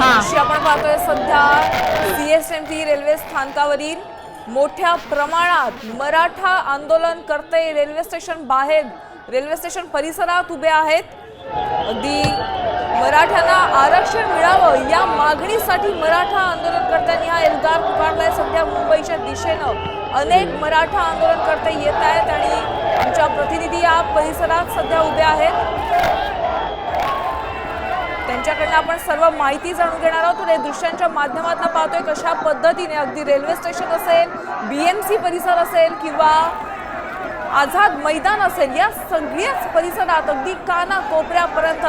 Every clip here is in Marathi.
अशी आपण पाहतोय सध्या CSMT रेल्वे स्थानकावरील मोठ्या प्रमाणात मराठा आंदोलनकर्ते रेल्वे स्टेशन बाहेर रेल्वे स्टेशन परिसरात उभे आहेत। अगदी मराठ्यांना आरक्षण मिळावं या मागणीसाठी मराठा आंदोलनकर्त्यांनी हा एल्गार पुकारलाय। सध्या मुंबईच्या दिशेनं अनेक मराठा आंदोलनकर्ते येत आहेत आणि आमच्या प्रतिनिधी या परिसरात सध्या उभे आहेत। त्यांच्याकडनं आपण सर्व माहिती जाणून घेणार आहोत। या दृश्यांच्या माध्यमातून पाहतोय कशा पद्धतीने अगदी रेल्वे स्टेशन असेल, BMC परिसर असेल किंवा आझाद मैदान असेल, या सगळ्याच परिसरात अगदी काना कोपऱ्यापर्यंत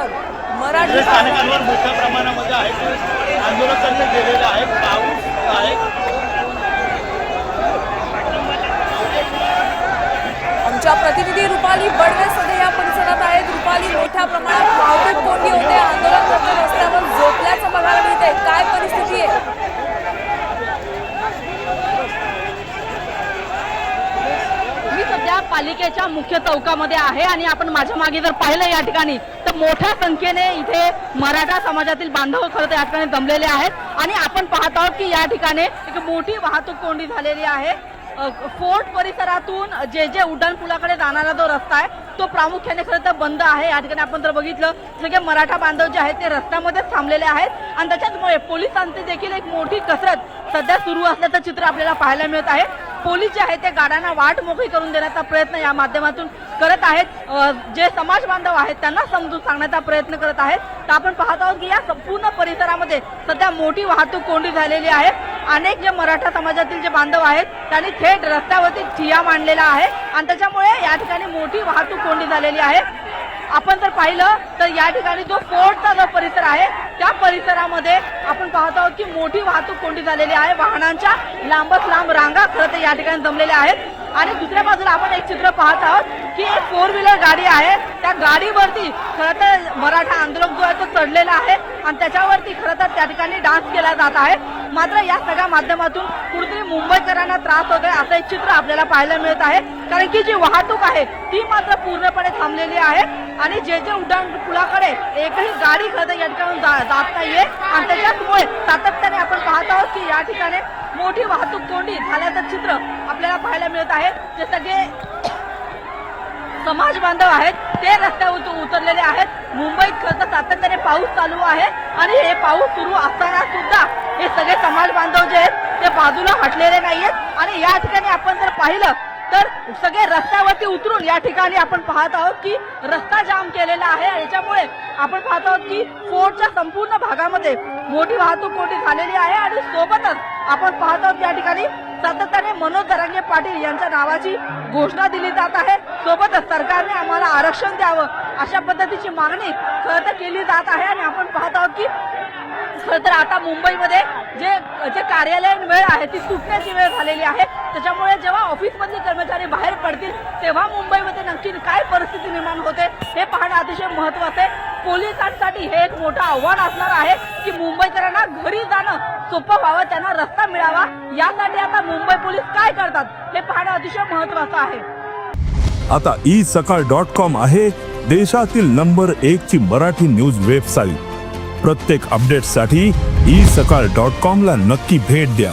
मराठी स्थानकांवर मोठ्या प्रमाणामध्ये आंदोलकांनी गेलेले आहेत। पाऊस आहे। आमच्या प्रतिनिधी रुपाली बडवे सध्या या परिसरात आहेत। रुपाली, मोठ्या प्रमाणात वाहतूक कोंडी होते, आंदोलनकर्ते रस्त्यावर झोपल्याचं बघायला मिळतंय, काय परिस्थिती आहे? मी सध्या पालिकेच्या मुख्य चौकामध्ये आहे आणि आपण माझ्या मागे जर पाहिलं या ठिकाणी तर मोठ्या संख्येने इथे मराठा समाजातील बांधव खरं तर या ठिकाणी जमलेले आहेत आणि आपण पाहत आहोत की या ठिकाणी एक मोठी वाहतूक कोंडी झालेली आहे। फोर्ट परिसरातून जे उड्डाण पुलाकडे जाणारा जो रस्ता आहे तो प्रामुख्याने खरं तर बंद आहे। या ठिकाणी आपण जर बघितलं सगळे मराठा बांधव जे आहेत ते रस्त्यामध्येच थांबलेले आहेत आणि त्याच्यामुळे पोलिसांची देखील एक मोठी कसरत सध्या सुरू असल्याचं चित्र आपल्याला पाहायला मिळत आहे। पोलीस जे आहेत ते गाड्यांना वाट मोकळी करून देण्याचा प्रयत्न या माध्यमातून करत आहेत। जे समाज बांधव आहेत त्यांना समजून सांगण्याचा प्रयत्न करत आहेत। तर आपण पाहत आहोत की या संपूर्ण परिसरामध्ये सध्या मोठी वाहतूक कोंडी झालेली आहे। अनेक जे मराठा समाजातील जे बांधव आहेत त्यांनी थेट रस्त्यावरती ठिय्या मांडलेला आहे आणि त्याच्यामुळे या ठिकाणी मोठी वाहतूक कोंडी झालेली आहे। आपण जर पाहिलं तर या ठिकाणी जो फोर्टचा जो परिसर आहे त्या परिसरामध्ये आपण पाहत आहोत की मोठी वाहतूक कोंडी झालेली आहे। वाहनांच्या लांबच लांब रांगा खरं तर या ठिकाणी जमलेल्या आहेत आणि दुसऱ्या बाजूला आपण एक चित्र पाहत आहोत की एक 4 व्हीलर गाडी आहे, त्या गाडीवरती खरं तर मराठा आंदोलक जो आहे तो चढलेला आहे आणि त्याच्यावरती खरं तर त्या ठिकाणी डान्स केला जात आहे। मात्र या सगळ्या माध्यमातून कुठेतरी मुंबईकरांना त्रास होतोय असं एक चित्र आपल्याला पाहायला मिळत आहे, कारण की जी वाहतूक आहे ती मात्र पूर्णपणे थांबलेली आहे आणि जे उड्डाण पुलाकडे एकही गाडी खरं तर या ठिकाणी जात नाहीये आणि त्याच्यामुळे सातत्याने आपण पाहत आहोत की या ठिकाणी मोठी वाहतूक कोंडी झाल्याचं चित्र आपल्याला पाहायला मिळत आहे। जे सगळे समाज बांधव आहेत ते रस्त्यावर उतरलेले आहेत। मुंबईत खरं तर सातत्याने पाऊस चालू आहे आणि हे पाऊस सुरू असताना सुद्धा हे सगळे समाज बांधव जे आहेत ते बाजूला हटलेले नाहीयेत आणि या ठिकाणी आपण जर पाहिलं तर सगळे रस्त्यावरती उतरून या ठिकाणी आपण पाहत आहोत की रस्ता जाम केलेला आहे। याच्यामुळे आपण पाहत आहोत की फोर्टच्या संपूर्ण भागामध्ये मोठी वाहतूक कोंडी झालेली आहे आणि सोबतच आपण पाहत आहोत या ठिकाणी सातत्याने मनोज जरांगे पाटील यांच्या नावाची घोषणा दिली जात आहे। सोबतच सरकारने आम्हाला आरक्षण द्यावं अशा पद्धतीची मागणी खरं तर केली जात आहे आणि आपण पाहत आहोत की खरं तर आता मुंबईमध्ये जे कार्यालयीन वेळ आहे ती सुटण्याची वेळ झालेली आहे। त्याच्यामुळे जेव्हा ऑफिसमधले कर्मचारी बाहेर पडतील तेव्हा मुंबईमध्ये नक्की काय परिस्थिती निर्माण होते हे पाहणं अतिशय महत्त्वाचं आहे। पोलिसांसाठी हे एक मोठं आव्हान असणार आहे की मुंबईकरांना घरी जाणं सोपं व्हावं, त्यांना रस्ता मिळावा, यासाठी आता मुंबई पोलीस काय करतात हे पाहणं अतिशय महत्त्वाचं आहे। आता isakal.com आहे देशातील नंबर 1 ची मराठी न्यूज वेबसाईट। प्रत्येक अपडेटसाठी isakal.com ला नक्की भेट द्या।